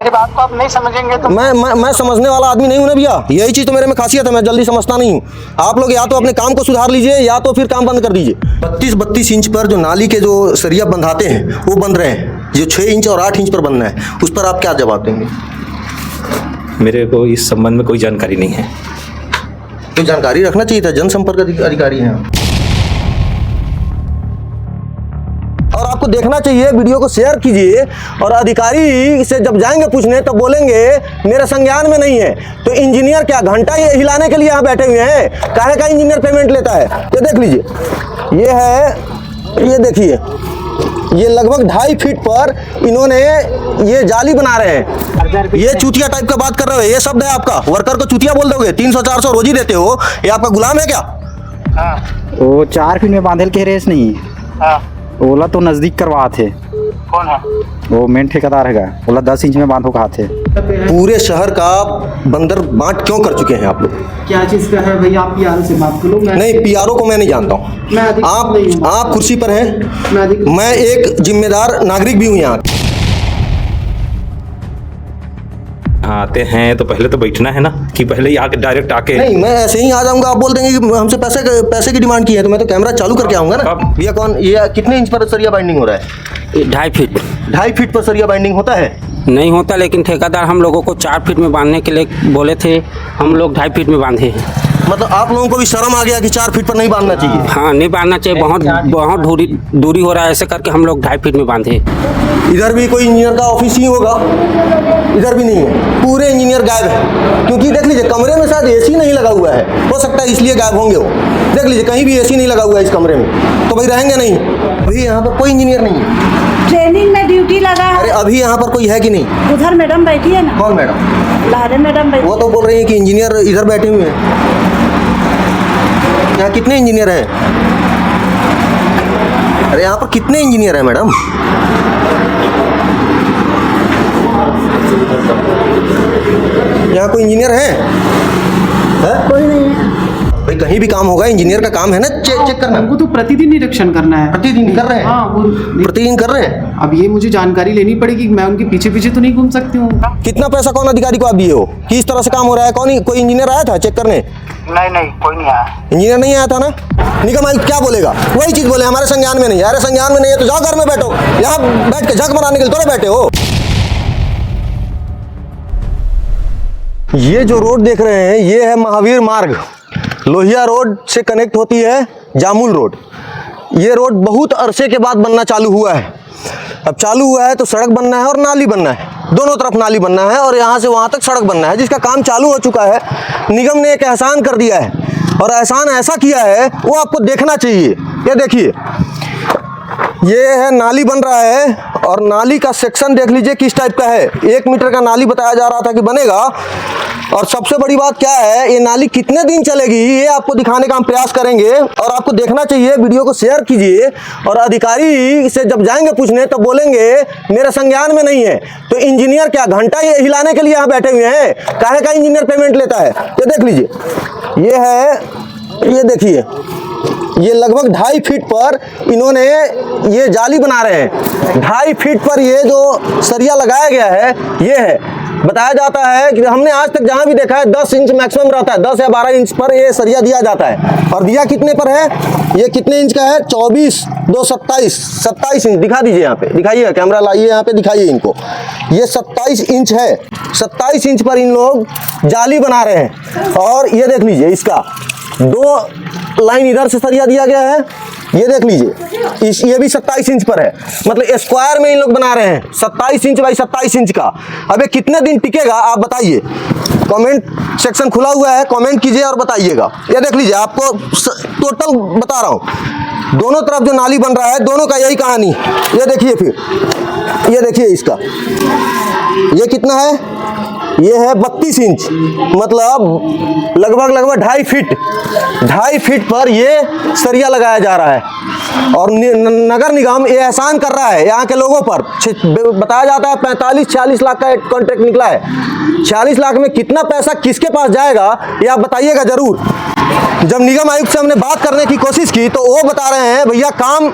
मेरी बात को आप नहीं समझेंगे तो मैं समझने वाला आदमी नहीं हूं ना भैया। यही चीज़ तो मेरे में खासियत है, मैं जल्दी समझता नहीं हूँ। आप लोग या तो अपने काम को सुधार लीजिए या तो फिर काम बंद कर दीजिए। 32 इंच पर जो नाली के जो सरिया बंधाते हैं वो बंध रहे हैं, जो 6 इंच और 8 इंच पर बनना है, उस पर आप क्या जवाब देंगे? मेरे को इस संबंध में कोई जानकारी नहीं है। तो जानकारी रखना चाहिए था, जनसंपर्क अधिकारी हैं आप। और आपको देखना चाहिए, वीडियो को शेयर कीजिए। और अधिकारी से जब जाएंगे पूछने तब बोलेंगे मेरे संज्ञान में नहीं है। तो इंजीनियर क्या घंटा ये हिलाने के लिए यहाँ बैठे हुए हैं? काहे का इंजीनियर पेमेंट लेता है? ये देख लीजिए, ये है, ये देखिए, ये लगभग 2.5 फीट पर इन्होंने ये जाली बना रहे हैं। ये चूतिया टाइप का बात कर रहे हो, ये शब्द है आपका। वर्कर को चूतिया बोल दोगे? 300-400 रोजी देते हो, ये आपका गुलाम है क्या? हाँ। वो 4 फीट में बांधल के रेस नहीं। हाँ। ओला तो नजदीक करवा थे। कौन है वो मेन ठेकेदार है। ओला 10 इंच में बांधो कहा थे। पूरे शहर का बंदर बांट क्यों कर चुके हैं आप लोग? क्या चीज़ का है भैया? आप पीआरओ से बात करो। नहीं, पीआरओ को मैं नहीं जानता हूँ। आप कुर्सी पर हैं, मैं एक जिम्मेदार नागरिक भी हूँ यहाँ। आते हैं तो पहले तो बैठना है ना, कि पहले ही आके डायरेक्ट आके? नहीं, मैं ऐसे ही आ जाऊंगा, आप बोल देंगे कि हमसे पैसे की डिमांड की है, तो मैं तो कैमरा चालू करके आऊंगा ना। भैया कौन, ये कितने इंच पर सरिया बाइंडिंग हो रहा है? 2.5 फीट। 2.5 फीट पर सरिया बाइंडिंग होता है? नहीं होता, लेकिन ठेकेदार हम लोगों को 4 फीट में बांधने के लिए बोले थे, हम लोग 2.5 फीट में बांधे हैं। मतलब आप लोगों को भी शर्म आ गया कि 4 फीट पर नहीं बांधना चाहिए? हाँ, नहीं बांधना चाहिए, बहुत दूरी हो रहा है, ऐसे करके हम लोग 2.5 फीट में बांधे। इधर भी कोई इंजीनियर का ऑफिस ही होगा, इधर भी नहीं है, पूरे इंजीनियर गायब है। क्योंकि देख लीजिए, कमरे में शायद एसी नहीं लगा हुआ है, हो सकता है इसलिए गायब होंगे वो। देख लीजिए, कहीं भी एसी नहीं लगा हुआ है इस कमरे में, तो भाई रहेंगे नहीं। अभी यहाँ पर कोई इंजीनियर नहीं है, ट्रेनिंग में ड्यूटी लगा है। अरे अभी यहाँ पर कोई है कि नहीं? उधर मैडम बैठी है ना। कौन मैडम? लहरे मैडम बैठी। वो तो बोल रही है कि इंजीनियर इधर बैठे हुए हैं। यहाँ कितने इंजीनियर हैं? अरे यहाँ पर कितने इंजीनियर हैं मैडम? यहाँ कोई इंजीनियर है? कोई नहीं है भाई, कहीं भी काम होगा, इंजीनियर का काम है ना चेक करना। हमको तो प्रतिदिन निरीक्षण करना है। प्रतिदिन कर रहे हैं? हाँ, वो प्रतिदिन कर रहे हैं। अब ये मुझे जानकारी लेनी पड़ेगी, मैं उनके पीछे पीछे तो नहीं घूम सकती हूँ। कितना पैसा कौन अधिकारी को आप दिए हो? किस तरह से काम हो रहा है? कोई इंजीनियर आया था चेक करने? नहीं, कोई नहीं आया। इंजीनियर नहीं आया था ना? निगम आयुक्त क्या बोलेगा? वही चीज बोले, हमारे संज्ञान में नहीं है। अरे संज्ञान में नहीं है तो जाओ घर में बैठो, यहाँ बैठ के झक मराने के लिए थोड़े बैठे हो। ये जो रोड देख रहे हैं, ये है महावीर मार्ग। लोहिया रोड से कनेक्ट होती है जामुल रोड। ये रोड बहुत अरसे के बाद बनना चालू हुआ है। अब चालू हुआ है तो सड़क बनना है और नाली बनना है, दोनों तरफ नाली बनना है, और यहाँ से वहाँ तक सड़क बनना है, जिसका काम चालू हो चुका है। निगम ने एक एहसान कर दिया है, और एहसान ऐसा किया है वो आपको देखना चाहिए। ये देखिए, ये है नाली बन रहा है, और नाली का सेक्शन देख लीजिए किस टाइप का है। 1 मीटर का नाली बताया जा रहा था कि बनेगा। और सबसे बड़ी बात क्या है, ये नाली कितने दिन चलेगी ये आपको दिखाने का हम प्रयास करेंगे। और आपको देखना चाहिए, वीडियो को शेयर कीजिए। और अधिकारी से जब जाएंगे पूछने तब बोलेंगे मेरे संज्ञान में नहीं है। तो इंजीनियर क्या घंटा ये हिलाने के लिए यहाँ बैठे हुए हैं? काहे का इंजीनियर पेमेंट लेता है? ये देख लीजिए, ये है, ये देखिए, ये लगभग 2.5 फीट पर इन्होंने ये जाली बना रहे हैं। 2.5 फीट पर ये जो सरिया लगाया गया है, ये है। बताया जाता है कि हमने आज तक जहां भी देखा है 10 इंच मैक्सिमम रहता है, 10 या 12 इंच पर ये सरिया दिया जाता है। और दिया कितने पर है? ये कितने इंच का है? 24, 2, 27 इंच। दिखा दीजिए, यहाँ पे दिखाइए, कैमरा लाइए, यहाँ पे दिखाइए इनको। ये 27 इंच है। 27 इंच पर इन लोग जाली बना रहे हैं। और ये देख लीजिए, इसका 2 लाइन इधर से सरिया दिया गया है, ये देख लीजिए। ये भी 27 इंच पर है, मतलब स्क्वायर में इन लोग बना रहे हैं। 27 इंच बाई 27 इंच का। अब ये कितने दिन टिकेगा आप बताइए? कमेंट सेक्शन खुला हुआ है, कमेंट कीजिए और बताइएगा। ये देख लीजिए, आपको टोटल बता रहा हूँ, दोनों तरफ जो नाली बन रहा है, दोनों का यही कहानी। ये देखिए, फिर ये देखिए, इसका ये कितना है? ये है 32 इंच, मतलब लगभग 2.5 फीट। 2.5 फीट पर ये सरिया लगाया जा रहा है। और नगर निगम ये एहसान कर रहा है यहाँ के लोगों पर। बताया जाता है 45-46 लाख का कॉन्ट्रैक्ट निकला है। 46 लाख में कितना पैसा किसके पास जाएगा ये आप बताइएगा जरूर। जब निगम आयुक्त से हमने बात करने की कोशिश की तो वो बता रहे हैं भैया काम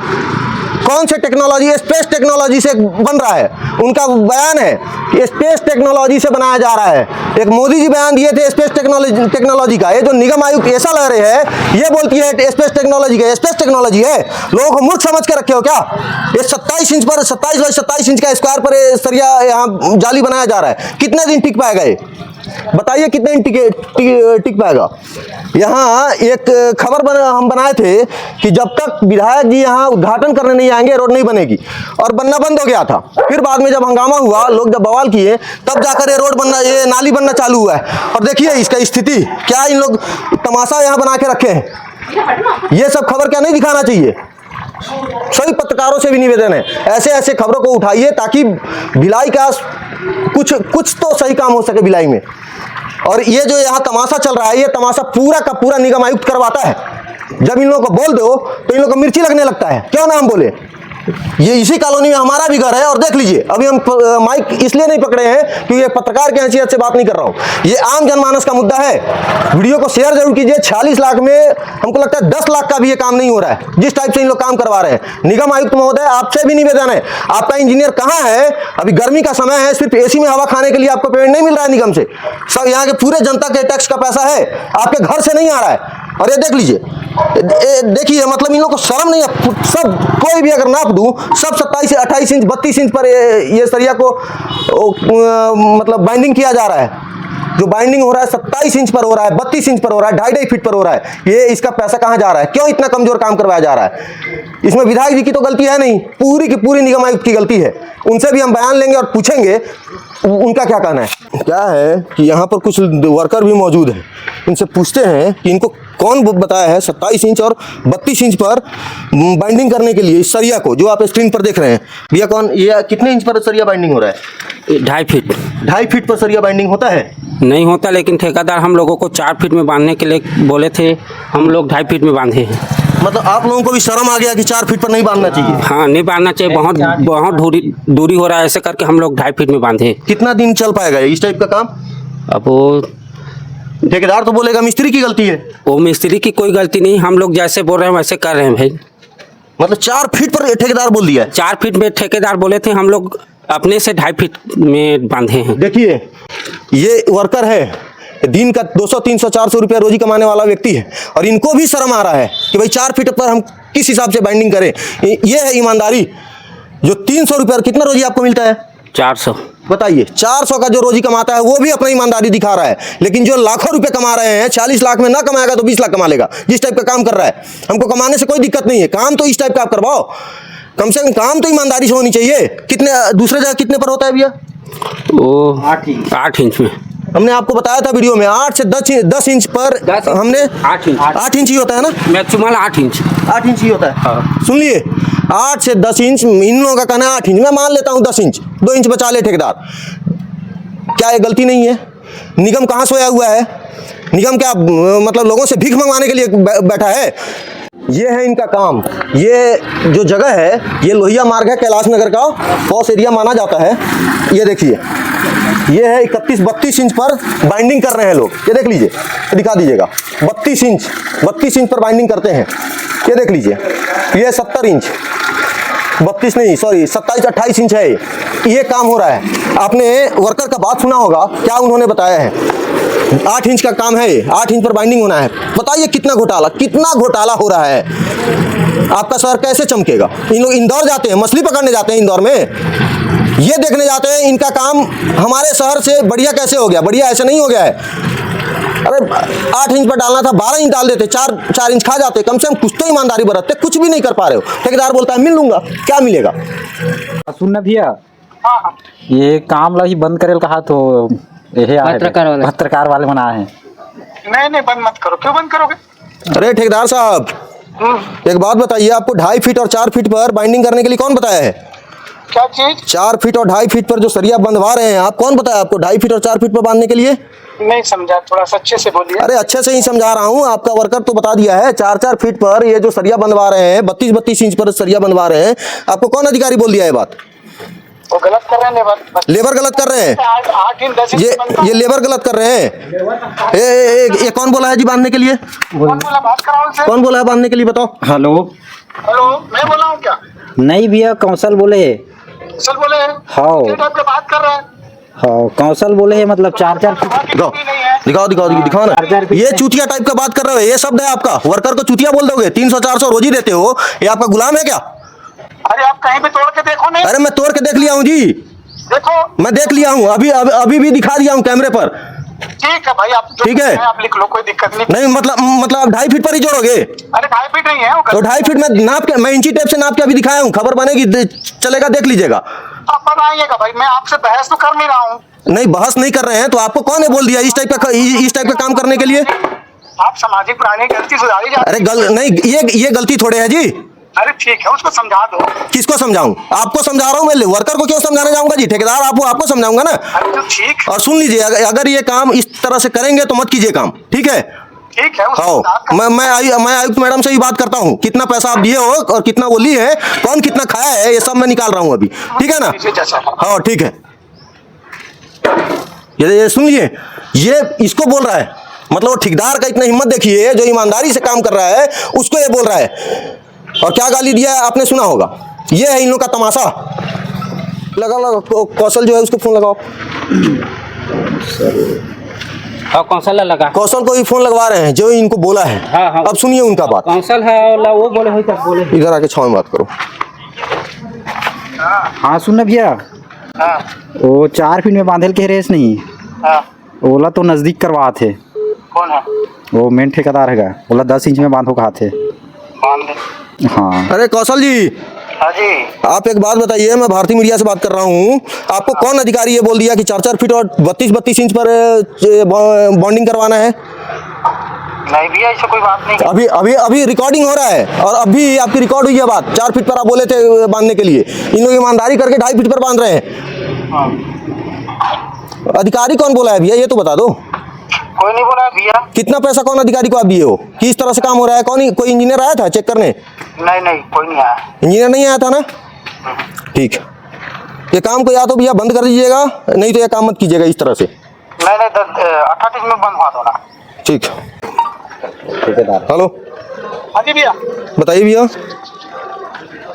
कौन से टेक्नोलॉजी, स्पेस टेक्नोलॉजी से बन रहा है। उनका बयान है कि स्पेस टेक्नोलॉजी से बनाया जा रहा है। एक मोदी जी बयान दिए थे स्पेस टेक्नोलॉजी का। ये जो निगम आयुक्त ऐसा लग रहे हैं, ये बोलती है स्पेस टेक्नोलॉजी का। स्पेस टेक्नोलॉजी है, लोगों को मूर्ख समझ के रखे हो क्या। ये 27 इंच पर 27 इंच का स्क्वायर पर ये सरिया यहाँ जाली बनाया जा रहा है। कितने दिन टिक पाएगा ये, बताइए कितने दिन टिक पाएगा। यहाँ एक खबर हम बनाए थे कि जब तक विधायक जी यहाँ उद्घाटन करने नहीं आएंगे रोड नहीं बनेगी, और बनना बंद हो गया था। फिर बाद में जब हंगामा हुआ, लोग जब बवाल किए, तब जाकर ये रोड बनना, ये नाली बनना चालू हुआ है। और देखिए इसका स्थिति क्या, इन लोग तमाशा यहाँ बना के रखे हैं। ये सब खबर क्या नहीं दिखाना चाहिए। सभी पत्रकारों से भी निवेदन है, ऐसे ऐसे खबरों को उठाइए ताकि भिलाई का कुछ तो सही काम हो सके भिलाई में। और ये जो यहाँ तमाशा चल रहा है, ये तमाशा पूरा का पूरा निगम आयुक्त करवाता है। जब इन लोगों को बोल दो तो इन लोगों को मिर्ची लगने लगता है। क्यों ना हम बोले, ये इसी कॉलोनी में हमारा भी घर है। और देख लीजिए, अभी हम माइक इसलिए नहीं पकड़े हैं क्योंकि ये पत्रकार की हैसियत से बात नहीं कर रहा हूँ, ये आम जनमानस का मुद्दा है। वीडियो को शेयर जरूर कीजिए। 46 लाख में हमको लगता है 10 लाख का भी ये काम नहीं हो रहा है, जिस टाइप से इन लोग काम करवा रहे हैं। निगम आयुक्त महोदय, आपसे भी निवेदन है, आपका इंजीनियर कहाँ है। अभी गर्मी का समय है, सिर्फ एसी में हवा खाने के लिए आपको पेमेंट नहीं मिल रहा है निगम से। सब यहाँ के पूरे जनता के टैक्स का पैसा है, आपके घर से नहीं आ रहा है। और ये देख लीजिए, देखिए मतलब इन लोगों को शर्म नहीं है। सब कोई भी अगर नाप दूं, सब 27 से 28 इंच 32 इंच पर ये सरिया को मतलब बाइंडिंग किया जा रहा है। जो बाइंडिंग हो रहा है 27 इंच पर हो रहा है, 32 इंच पर हो रहा है, 2.5 फीट पर हो रहा है। ये इसका पैसा कहाँ जा रहा है, क्यों इतना कमजोर काम करवाया जा रहा है। इसमें विधायक जी की तो गलती है नहीं, पूरी की पूरी निगम आयुक्त की गलती है। उनसे भी हम बयान लेंगे और पूछेंगे उनका क्या कहना है। क्या है कि यहाँ पर कुछ वर्कर भी मौजूद हैं, इनसे पूछते हैं कि इनको कौन बताया है 27 इंच और 32 इंच पर बाइंडिंग करने के लिए इस सरिया को, जो आप स्क्रीन पर देख रहे हैं। भैया कौन, ये कितने इंच पर सरिया बाइंडिंग हो रहा है। 2.5 फीट। 2.5 फीट पर सरिया बाइंडिंग होता है? नहीं होता, लेकिन ठेकेदार हम लोगों को 4 फीट में बांधने के लिए बोले थे, हम लोग 2.5 फीट में बांधे हैं। मतलब आप लोगों को भी शर्म आ गया कि 4 फीट पर नहीं बांधना चाहिए। हाँ, नहीं बांधना चाहिए, बहुत दूरी हो रहा है, ऐसे करके हम लोग 2.5 फीट में बांधे। कितना दिन चल पाएगा इस टाइप का काम। अब वो ठेकेदार तो बोलेगा मिस्त्री की गलती है। वो मिस्त्री की कोई गलती नहीं, हम लोग जैसे बोल रहे हैं वैसे कर रहे हैं भाई। मतलब 4 फीट पर ठेकेदार बोल दिया है। 4 फीट में ठेकेदार बोले थे, हम लोग अपने से 2.5 फीट में बांधे हैं। देखिए ये वर्कर है, दिन का 200 300 400 रुपया रोजी कमाने वाला व्यक्ति है, और इनको भी शर्म आ रहा है कि भाई 4 फीट पर हम किस हिसाब से बाइंडिंग करें। ये है ईमानदारी। जो 300 रुपया कितना रोजी आपको मिलता है? 400। बताइए, 400 का जो रोजी कमाता है वो भी अपनी ईमानदारी दिखा रहा है। लेकिन जो लाखों रुपए कमा रहे हैं, 40 लाख में ना कमाएगा तो 20 लाख कमा लेगा, जिस टाइप का काम कर रहा है। हमको कमाने से कोई दिक्कत नहीं है, काम तो इस टाइप का आप करवाओ। कम से कम काम तो ईमानदारी से होनी चाहिए। कितने दूसरे जगह कितने पर होता है भैया? वो 8 इंच में हमने आपको बताया था वीडियो में, 8 से 10 इंच पर हमने 8 इंच ही होता है ना, मैक्सिमम 8 इंच ही होता है। हाँ। सुन लिए, 8 से 10 इंच, इन लोगों का कहना है 8 इंच। मैं मान लेता हूँ 10 इंच, 2 इंच बचा ले ठेकेदार। क्या ये गलती नहीं है? निगम कहाँ सोया हुआ है? निगम क्या मतलब लोगों से भीख मंगवाने के लिए बैठा है? ये है इनका काम। ये जो जगह है ये लोहिया मार्ग है, कैलाश नगर का पॉश एरिया माना जाता है। ये देखिए, ये है 31-32 इंच पर बाइंडिंग कर रहे हैं लोग। ये देख लीजिए, दिखा दीजिएगा, 32 इंच पर बाइंडिंग करते हैं। ये देख लीजिए, ये 70 इंच, 32 नहीं सॉरी 27-28 इंच है। ये काम हो रहा है। आपने वर्कर का बात सुना होगा, क्या उन्होंने बताया है? 8 इंच का काम है, 8 इंच पर बाइंडिंग होना है। बताइए कितना घोटाला हो रहा है। आपका शहर कैसे चमकेगा? इन लोग इंदौर जाते हैं, मछली पकड़ने जाते हैं इंदौर में, ये देखने जाते हैं इनका काम हमारे शहर से बढ़िया कैसे हो गया। बढ़िया ऐसे नहीं हो गया है। अरे 8 इंच पर डालना था, 12 इंच डाल देते, 4 इंच खा जाते। कम से कम कुछ तो ईमानदारी बरतते, कुछ भी नहीं कर पा रहे हो। ठेकेदार बोलता है मिल लूंगा, क्या मिलेगा? सुनना भैया, हाँ ये काम ला ही बंद करेल कहा तो यही पत्रकार वाले बना है। नहीं बंद मत करो। क्यों बंद करोगे? अरे ठेकेदार साहब, एक बात बताइए, आपको 2.5 फीट और 4 फीट पर बाइंडिंग करने के लिए कौन बताया है? क्या चीज? 4 फीट और 2.5 फीट पर जो सरिया बंधवा रहे हैं आप, कौन बताया आपको 2.5 फीट और 4 फीट पर बांधने के लिए? नहीं समझा, थोड़ा सा अच्छे से बोलिए। अरे अच्छे से ही समझा रहा हूँ, आपका वर्कर तो बता दिया है। 4-4 फीट पर ये जो सरिया बंधवा रहे हैं, 32-32 इंच पर सरिया बंधवा रहे हैं, आपको कौन अधिकारी बोल दिया है बात? वो गलत कर रहे हैं, लेबर गलत कर रहे हैं। 8 इंच 10 इंच ये लेबर गलत कर रहे हैं। ये कौन बोला है जी बांधने के लिए? कौन बोला? बात कराओ उनसे। कौन बोला है बांधने के लिए, बताओ। हेलो, मैं बोला हूँ क्या? नहीं भैया कौशल बोले है। चल बोले हाँ। ये टाइप के बात कर रहा है। हाँ कौशल बोले है मतलब 4-4 फीट। वहाँ की दिखाओ ड्यूटी नहीं है। दिखाओ ना। 4-4 फीट ये चूतिया टाइप का बात कर रहे हो, ये शब्द है आपका। वर्कर को चूतिया बोल दोगे, 300-400 रोजी देते हो, ये आपका गुलाम है क्या? अरे आप कहीं भी तोड़ के देखो नहीं। अरे मैं तोड़ के देख लिया हूँ जी, देखो मैं देख लिया हूँ, अभी भी दिखा दिया हूँ कैमरे पर। ठीक है भाई, आप जो ठीक है। कहते हैं आप लिख लो, कोई दिक्कत नहीं। नहीं मतलब आप 2.5 फीट पर ही जोड़ोगे? अरे 2.5 फीट नहीं है वो। तो 2.5 फीट में नाप के, मैं इंची टेप से नाप के अभी दिखाया हूँ, खबर बनेगी, चलेगा, देख लीजिएगा। आप बनाइएगा भाई, मैं आपसे बहस तो कर नहीं रहा हूँ। नहीं बहस नहीं कर रहे हैं तो आपको कौन है बोल दिया इस टाइप का काम करने के लिए? आप सामाजिक प्राणी, गलती सुधारी जाती अरे नहीं, ये गलती थोड़े है जी। अरे ठीक है, उसको समझा दो। किसको समझाऊं? आपको समझा रहा हूं मैं, वर्कर को क्यों समझाने जाऊंगा जी? ठेकेदार आपको समझाऊंगा ना। अरे तो ठीक और सुन लीजिए, अगर ये काम इस तरह से करेंगे तो मत कीजिए काम, ठीक है? ठीक है, उसको हाँ, सुधार कर- मैं आयुक्त मैडम से ही बात करता हूँ, कितना पैसा आप दिए हो और कितना वो ली है, कौन कितना खाया है, ये सब मैं निकाल रहा हूँ अभी, ठीक है ना? कीजिए जैसा है। हाँ ठीक है। ये सुनिए, ये इसको बोल रहा है, मतलब वो ठेकेदार का इतना हिम्मत देखिए, जो ईमानदारी से काम कर रहा है उसको ये बोल रहा है। और क्या गाली दिया है आपने सुना होगा। ये है इन लोग का तमाशा। लगा कौशल जो है उसको फोन लगाओ। हाँ कौशल लगा। कौशल को भी फोन लगवा रहे हैं जो इनको बोला है। हाँ। अब सुनिए उनका बात। कौशल है वो बोले हुई तब बोले। इधर आके छाव में बात करो। हाँ सुन ना भैया, हाँ वो 4 फीट में बांधल के रेस नहीं, हाँ। ओला तो नजदीक करवा थे। कौन है? वो मेन ठेकेदार है, ओला 10 इंच में बांधो कहा थे। बांध दे। हाँ अरे कौशल जी, हाँ जी। आप एक बात बताइए, मैं भारतीय मीडिया से बात कर रहा हूँ। आपको कौन अधिकारी ये बोल दिया कि 4-4 फीट और 32-32 इंच पर बॉन्डिंग करवाना है? नहीं भैया, ऐसा कोई बात नहीं। अभी रिकॉर्डिंग हो रहा है और अभी आपकी रिकॉर्ड हुई है बात। 4 फीट पर आप बोले थे बांधने के लिए, इन लोग ईमानदारी करके 2.5 फीट पर बांध रहे हैं। हाँ। अधिकारी कौन बोला है भैया, ये तो बता दो। कोई नहीं बोला भैया। कितना पैसा कौन अधिकारी को आप दिए हो कि इस तरह से काम हो रहा है? कोई इंजीनियर आया था चेक करने? नहीं कोई नहीं आया। इंजीनियर नहीं आया था ना? ठीक है, ये काम को या तो भैया बंद कर दीजिएगा, नहीं तो ये काम मत कीजिएगा इस तरह से। नहीं 28 में बंधवा दो ना। ठीक है। हेलो, हाँ जी भैया, बताइए भैया।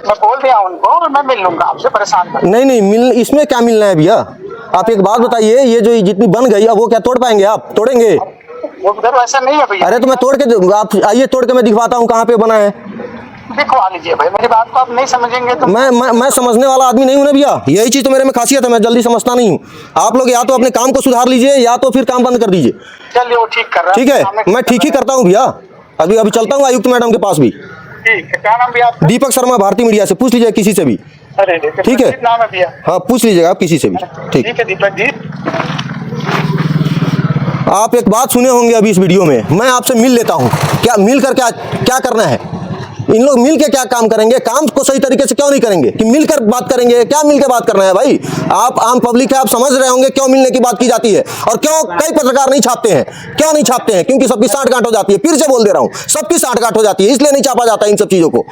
मैं बोल दिया उनको, मैं मिल लूंगा आपसे, परेशान मत। नहीं इसमें क्या मिलना है भैया? आप एक बात बताइए, ये जो जितनी बन गई अब वो क्या तोड़ पाएंगे आप? तोड़ेंगे? वो उधर वैसा नहीं है भैया। अरे तो मैं तोड़ के, आप आइए तोड़ के मैं दिखवाता हूँ कहाँ पे बना है। दिखवा लीजिए भाई, मेरी बात को आप नहीं समझेंगे तो। मैं समझने वाला आदमी नहीं हूँ ना भैया, यही चीज़ तो मेरे में खासियत है, मैं जल्दी समझता नहीं हूँ। आप लोग या तो अपने काम को सुधार लीजिए या तो फिर काम बंद कर दीजिए। चलिए, वो ठीक कर रहा है। ठीक है, मैं ठीक ही करता हूँ भैया। अभी चलता हूँ आयुक्त मैडम के पास भी। ठीक है, क्या नाम भैया आपका? दीपक शर्मा, भारतीय मीडिया से, पूछ लीजिए किसी से भी। अरे ठीक है। नाम है भैया? हाँ पूछ लीजिएगा आप किसी से भी। ठीक है दीपक जी। आप एक बात सुने होंगे अभी इस वीडियो में, मैं आपसे मिल लेता हूँ। क्या मिल कर क्या करना है? इन लोग मिल के क्या काम करेंगे? काम को सही तरीके से क्यों नहीं करेंगे कि मिलकर बात करेंगे? क्या मिलकर बात करना है भाई? आप आम पब्लिक है, आप समझ रहे होंगे क्यों मिलने की बात की जाती है और क्यों कई पत्रकार नहीं छापते हैं। क्यों नहीं छापते हैं? क्योंकि सबकी साठगांठ हो जाती है। फिर से बोल दे रहा हूँ, सबकी साठगांठ हो जाती है, इसलिए नहीं छापा जाता इन सब चीज़ों को।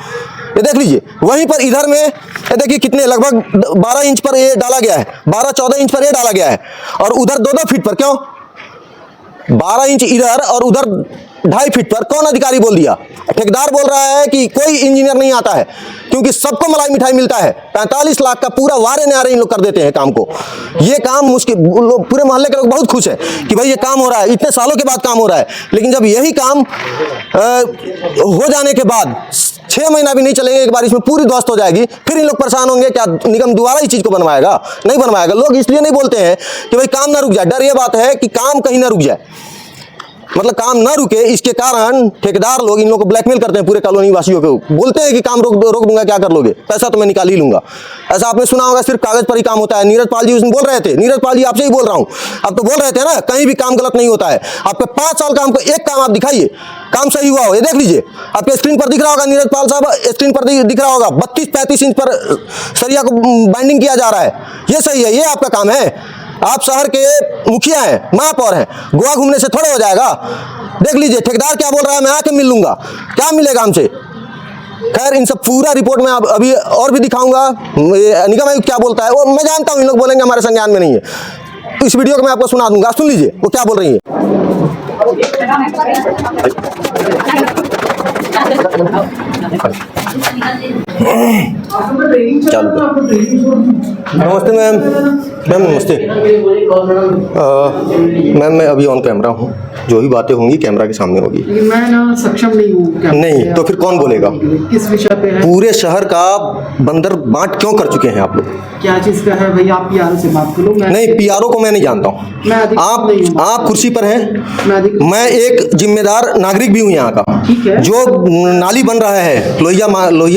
ये देख लीजिए, वहीं पर इधर में ये देखिए कितने, लगभग 12 इंच पर ये डाला गया है, 12-14 इंच पर ये डाला गया है, और उधर 2-2 फीट पर। क्यों 12 इंच इधर और उधर 2.5 फीट पर? कौन अधिकारी बोल दिया? ठेकेदार बोल रहा है कि कोई इंजीनियर नहीं आता है, क्योंकि सबको मलाई मिठाई मिलता है। 45 लाख का पूरा वारे न्यारे इन लोग कर देते हैं काम को। ये काम मुश्किल, लोग पूरे मोहल्ले के लोग बहुत खुश है कि भाई ये काम हो रहा है, इतने सालों के बाद काम हो रहा है। लेकिन जब यही काम हो जाने के बाद 6 महीना भी नहीं चलेंगे, एक बार इसमें पूरी ध्वस्त हो जाएगी, फिर इन लोग परेशान होंगे। क्या निगम दोबारा इस चीज़ को बनवाएगा? नहीं बनवाएगा। लोग इसलिए नहीं बोलते हैं कि भाई काम ना रुक जाए, डर ये बात है कि काम कहीं ना रुक जाए, मतलब काम ना रुके, इसके कारण ठेकेदार लोग इन लोगों को ब्लैकमेल करते हैं, पूरे कॉलोनी वासियों को। बोलते हैं कि काम रोक दूंगा, क्या कर लोगे? पैसा तो मैं निकाल ही लूंगा। ऐसा आपने सुना होगा, सिर्फ कागज पर ही काम होता है। नीरज पाल जी उस दिन बोल रहे थे, नीरज पाल जी आपसे ही बोल रहा हूँ, आप तो बोल रहे थे ना कहीं भी काम गलत नहीं होता है। आपके 5 साल काम को एक काम आप दिखाइए, काम सही हुआ हो, ये देख लीजिए। आपके स्क्रीन पर दिख रहा होगा, नीरज पाल साहब स्क्रीन पर दिख रहा होगा, 32-35 इंच पर सरिया को बाइंडिंग किया जा रहा है। ये सही है, ये आपका काम है। आप शहर के मुखिया हैं, महापौर हैं, गोवा घूमने से थोड़े हो जाएगा। देख लीजिए ठेकेदार क्या बोल रहा है, मैं आके मिल लूंगा, क्या मिलेगा हमसे? खैर, इन सब पूरा रिपोर्ट में अभी और भी दिखाऊंगा। निगम आयुक्त क्या बोलता है वो मैं जानता हूँ, इन लोग बोलेंगे हमारे संज्ञान में नहीं है। इस वीडियो को मैं आपको सुना दूंगा, सुन लीजिए वो क्या बोल रही है। चालू नमस्ते मैम। मैम नमस्ते। मैम मैं अभी ऑन कैमरा हूँ, जो भी बातें होंगी कैमरा के सामने होगी। लेकिन मैं ना सक्षम नहीं हूँ। नहीं तो फिर कौन बोलेगा? किस विषय पे है? पूरे शहर का बंदर बांट क्यों कर चुके हैं आप लोग? क्या चीज का है भैया? आप पीआरओ से बात करो। नहीं, पीआरओ को मैं नहीं जानता हूँ। मैं अधिक नहीं हूँ। आप कुर्सी पर हैं, मैं एक जिम्मेदार नागरिक भी हूँ यहाँ का। ठीक है। जो नाली बन रहा है लोहिया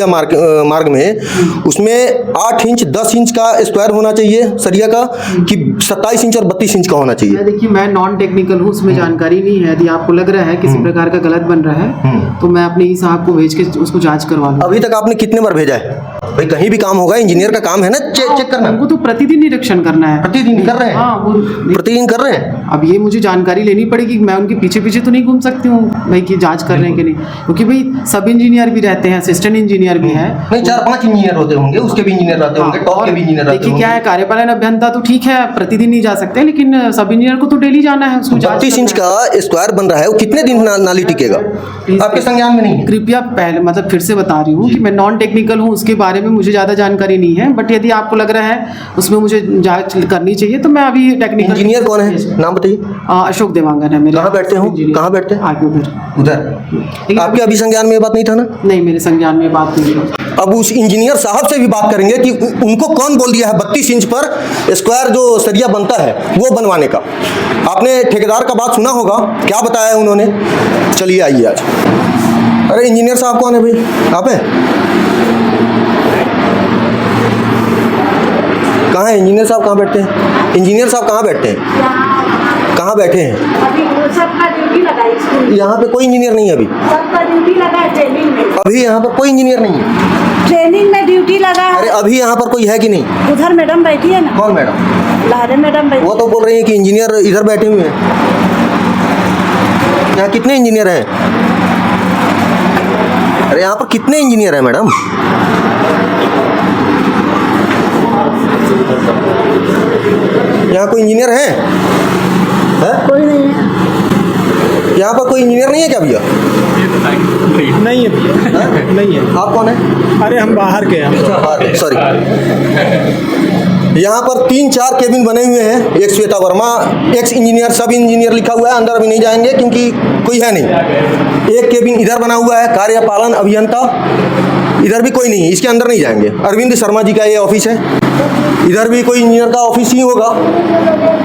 मार्ग में, उसमें 8 इंच 10 इंच का स्क्वायर होना चाहिए सरिया का, कि 27 इंच और 32 इंच का होना चाहिए। देखिए मैं नॉन टेक्निकल हूँ, उसमें जानकारी नहीं है। यदि आपको लग रहा है किसी प्रकार का गलत बन रहा है तो मैं अपने ई साहब को भेज के उसको जांच करवा लूँ। अभी तक आपने कितने बार भेजा है भाई? कहीं भी काम होगा, इंजीनियर का काम है ना चेक करना। हमको तो प्रतिदिन निरीक्षण करना है। प्रतिदिन कर रहे हैं? हाँ, प्रतिदिन कर रहे हैं। अब ये मुझे जानकारी लेनी पड़ेगी। मैं उनके पीछे पीछे तो नहीं घूम सकती हूँ भाई कि जांच कर रहे हैं कि नहीं, क्योंकि भाई सब इंजीनियर भी रहते हैं, असिस्टेंट इंजीनियर भी है। नहीं, 4-5 इंजीनियर होते होंगे, उसके भी इंजीनियर रहते होंगे, टॉप के भी इंजीनियर रहते देखिए होंगे। क्या है, कार्यपालन अभियंता तो ठीक है, प्रतिदिन नहीं जा सकते, लेकिन सब इंजीनियर को तो डेली जाना है। उसको 32 इंच का स्क्वायर बन रहा है, वो कितने दिन नाली टिकेगा? आपके संज्ञान में नहीं है? कृपया पहले मतलब फिर से बता रही हूँ कि मैं नॉन टेक्निकल हूँ, उसके बारे में मुझे ज़्यादा जानकारी नहीं है। बट यदि आपको लग रहा है उसमें मुझे जांच करनी चाहिए तो मैं अभी टेक्निकल। इंजीनियर कौन है, नाम बताइए। अशोक देवांगन है मेरे। कहाँ बैठते हो? कहाँ बैठते हैं? आगे उधर। उधर। आपके अभी संज्ञान में ये बात नहीं था ना? नहीं, मेरे संज्ञान में बात नहीं है। अब उस इंजीनियर साहब से भी बात करेंगे कि उनको कौन बोल दिया है 32 इंच पर स्क्वायर जो सरिया बनता है वो बनवाने का। आपने ठेकेदार का बात सुना होगा, क्या बताया उन्होंने? चलिए आइए आज। अरे इंजीनियर साहब कौन है भाई? आप हैं? कहाँ है इंजीनियर साहब? कहाँ बैठते हैं इंजीनियर साहब? कहाँ बैठते हैं? कहाँ बैठे हैं? अभी सबका ड्यूटी लगा है स्कूल में। यहाँ पे कोई इंजीनियर नहीं है अभी? सबका ड्यूटी लगा है ट्रेनिंग में। अभी यहाँ पर कोई इंजीनियर नहीं है? ट्रेनिंग में ड्यूटी लगा अरे है। अभी यहाँ पर कोई है कि नहीं? उधर मैडम बैठी है ना। कौन मैडम? लारे मैडम बैठी। वो तो बोल रही है कि इंजीनियर इधर बैठे हुए हैं। यहाँ कितने इंजीनियर हैं? अरे यहाँ पर कितने इंजीनियर हैं मैडम? यहाँ कोई इंजीनियर है? कोई नहीं है। यहाँ पर कोई इंजीनियर नहीं है क्या भैया? नहीं है भैया, नहीं है। आप कौन है? अरे हम बाहर के हैं। सॉरी। यहाँ पर 3-4 केबिन बने हुए हैं। एक श्वेता वर्मा, एक्स इंजीनियर, सब इंजीनियर लिखा हुआ है। अंदर अभी नहीं जाएंगे क्योंकि कोई है नहीं। एक केबिन इधर बना हुआ है, कार्यपालन अभियंता। इधर भी कोई नहीं, इसके अंदर नहीं जाएंगे। अरविंद शर्मा जी का ये ऑफिस है। इधर भी कोई इंजीनियर का ऑफिस ही होगा,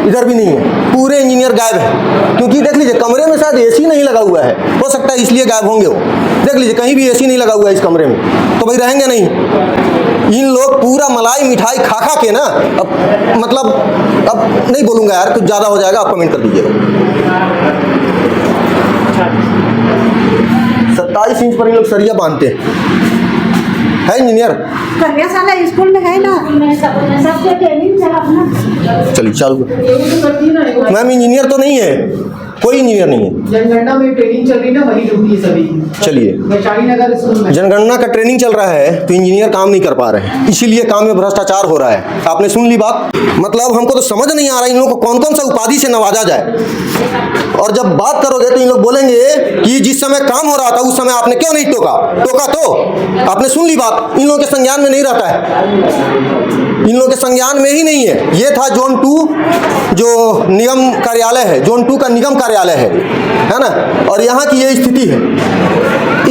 इधर भी नहीं है। पूरे इंजीनियर गायब है, क्योंकि देख लीजिए कमरे में शायद एसी नहीं लगा हुआ है, हो सकता है इसलिए गायब होंगे वो। देख लीजिए कहीं भी एसी नहीं लगा हुआ है इस कमरे में, तो भाई रहेंगे नहीं। इन लोग पूरा मलाई मिठाई खा खा के ना, अब मतलब अब नहीं बोलूँगा यार, कुछ ज़्यादा हो जाएगा, आप कमेंट कर दीजिएगा। 27 इंच पर इन लोग सरिया बांधते है इंजीनियर। कन्याशाला स्कूल में है ना, सबसे ट्रेनिंग चला अपना। चलिए चालू। मैम इंजीनियर तो नहीं है, कोई इंजीनियर नहीं है। जनगणना में ट्रेनिंग चल रही है ना, वही ड्यूटी है सभी की। चलिए, वैशाली नगर स्कूल में जनगणना का ट्रेनिंग चल रहा है तो इंजीनियर काम नहीं कर पा रहे हैं, इसीलिए काम में भ्रष्टाचार हो रहा है। आपने सुन ली बात? मतलब हमको तो समझ नहीं आ रहा इन लोगों को कौन कौन सा उपाधि से नवाजा जाए। और जब बात करोगे तो इन लोग बोलेंगे कि जिस समय काम हो रहा था उस समय आपने क्यों नहीं टोका तो। आपने सुन ली बात? इन लोगों के संज्ञान में नहीं रहता है, इन लोगों के संज्ञान में ही नहीं है। ये था जोन 2 जो निगम कार्यालय है, जोन 2 का निगम कार्यालय है ना, और यहाँ की ये स्थिति है।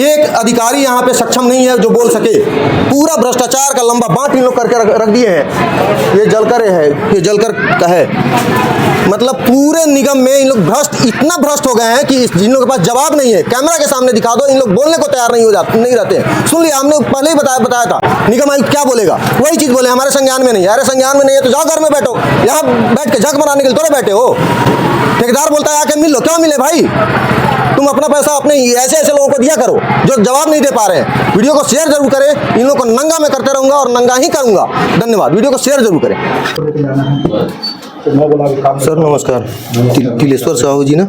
एक अधिकारी यहाँ पे सक्षम नहीं है जो बोल सके। पूरा भ्रष्टाचार का लंबा बांट इन लोग करके रख दिए हैं। ये जलकर है, ये जलकर का है। मतलब पूरे निगम में इन लोग इतना भ्रष्ट हो गए हैं कि जिन लोगों के पास जवाब नहीं है, कैमरा के सामने दिखा दो, इन लोग बोलने को तैयार नहीं रहते हैं। सुन लिया, हमने पहले ही बताया था। निगम आयुक्त क्या बोलेगा? वही चीज़ बोले, हमारे संज्ञान में नहीं है। अरे संज्ञान में नहीं है तो जाओ घर में बैठो, यहाँ बैठ के झक मराने के लिए थोड़े बैठे हो। ठेकेदार बोलता है आके मिल लो, क्यों मिले भाई? तुम अपना पैसा अपने ऐसे लोगों को दिया करो जो जवाब नहीं दे पा रहे हैं। वीडियो को शेयर जरूर करें। इन लोगों को नंगा मैं करते रहूँगा और नंगा ही करूँगा। धन्यवाद। वीडियो को शेयर जरूर करें। सर नमस्कार, तिलेश्वर साहू जी ना?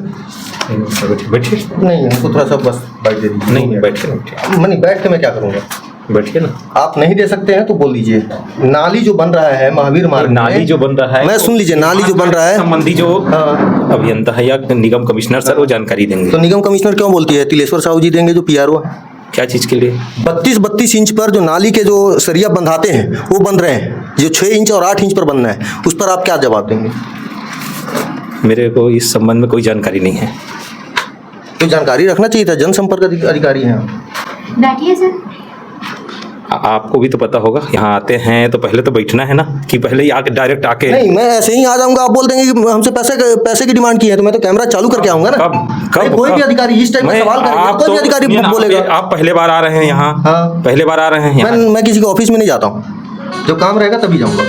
बैठिए। नहीं, हमको थोड़ा सा बस बैठ दे दीजिए। नहीं बैठिए। नहीं, बैठ के मैं क्या करूँगा? बैठिए ना। आप नहीं दे सकते हैं तो बोल दीजिए। नाली जो बन रहा है महावीर मार्ग, नाली जो बन रहा है, मैं सुन लीजिए, नाली जो बन रहा है संबंधी जो अभियंता है या निगम कमिश्नर सर वो जानकारी देंगे। तो निगम कमिश्नर क्यों बोलती है? तिलेश्वर साहू जी देंगे जो पीआरओ है। क्या चीज़ के लिए? 32 इंच पर जो नाली के जो सरिया बंधाते हैं वो बन रहे हैं, जो 6 इंच और 8 इंच पर बनना है, उस पर आप क्या जवाब देंगे? मेरे को इस संबंध में कोई जानकारी नहीं है। तो जानकारी रखना चाहिए था, जनसंपर्क अधिकारी हैं आप। बैठिए सर। आपको भी तो पता होगा, यहाँ आते हैं तो पहले तो बैठना है ना, कि पहले ही आके डायरेक्ट आके? नहीं, मैं ऐसे ही आ जाऊंगा, आप बोल देंगे कि हमसे पैसे की डिमांड की है, तो मैं तो कैमरा चालू करके आऊंगा ना। कब कोई भी अधिकारी इस टाइप का सवाल करेगा, कोई भी अधिकारी बोलेगा। आप पहले बार आ रहे हैं यहाँ? हाँ। पहले बार आ रहे हैं यहाँ? मैं किसी के ऑफिस में नहीं जाता हूँ, जब काम रहेगा तभी जाऊंगा।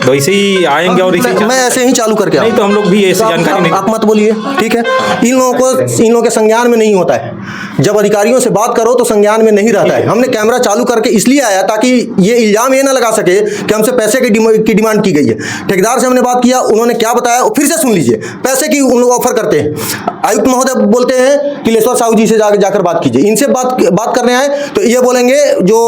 तो ऐसे ही आएंगे और ऐसे मैं ऐसे ही चालू करके नहीं, तो हम लोग भी ऐसे जानकारी नहीं। आप मत बोलिए, ठीक है? इन लोगों के संज्ञान में नहीं होता है, जब अधिकारियों से बात करो तो संज्ञान में नहीं रहता है। हमने कैमरा चालू करके इसलिए आया ताकि ये इल्जाम ये ना लगा सके कि हमसे पैसे की डिमांड की गई है। ठेकेदार से हमने बात किया, उन्होंने क्या बताया फिर से सुन लीजिए। पैसे की उन लोग ऑफर करते हैं। आयुक्त महोदय बोलते हैं कि लेश्वर साहू जी से जाकर बात कीजिए। इनसे बात करने आए तो ये बोलेंगे जो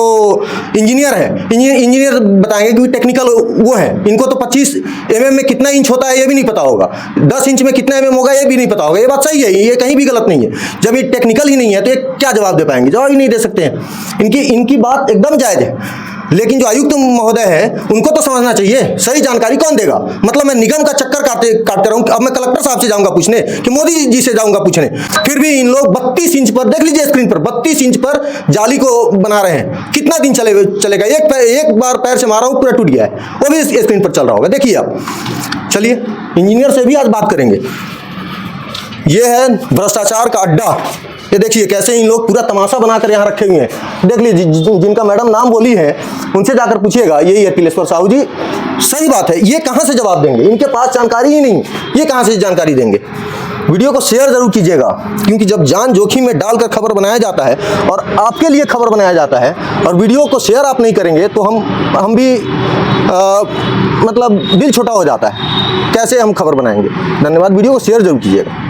इंजीनियर है, इंजीनियर बताएंगे कि टेक्निकल वो है, इनको तो 25 mm में कितना इंच होता है ये भी नहीं पता होगा, 10 इंच में कितना mm होगा ये भी नहीं पता होगा। ये बात सही है, ये कहीं भी गलत नहीं है। जब ये टेक्निकल ही नहीं है तो ये क्या जवाब दे पाएंगे? जवाब ही नहीं दे सकते हैं। इनकी बात एकदम जायज़ है, लेकिन जो आयुक्त महोदय है उनको तो समझना चाहिए, सही जानकारी कौन देगा? मतलब मैं निगम का चक्कर काटते रहूं, अब मैं कलेक्टर साहब से जाऊंगा पूछने कि मोदी जी से जाऊंगा पूछने, फिर भी इन लोग 32 इंच पर, देख लीजिए स्क्रीन पर, 32 इंच पर जाली को बना रहे हैं। कितना दिन चलेगा? एक बार पैर से मारा हूं, पूरा टूट गया है, वो भी स्क्रीन पर चल रहा होगा। देखिए आप, चलिए इंजीनियर से भी आज बात करेंगे। ये है भ्रष्टाचार का अड्डा। ये देखिए कैसे इन लोग पूरा तमाशा बनाकर यहाँ रखे हुए हैं। देख लीजिए, जिनका मैडम नाम बोली है उनसे जाकर पूछिएगा, यही है तिलेश्वर साहू जी। सही बात है, ये कहाँ से जवाब देंगे? इनके पास जानकारी ही नहीं, ये कहाँ से जानकारी देंगे? वीडियो को शेयर जरूर कीजिएगा, क्योंकि जब जान जोखिम में डालकर खबर बनाया जाता है और आपके लिए खबर बनाया जाता है और वीडियो को शेयर आप नहीं करेंगे तो हम भी मतलब दिल छोटा हो जाता है। कैसे हम खबर बनाएंगे? धन्यवाद। वीडियो को शेयर जरूर कीजिएगा।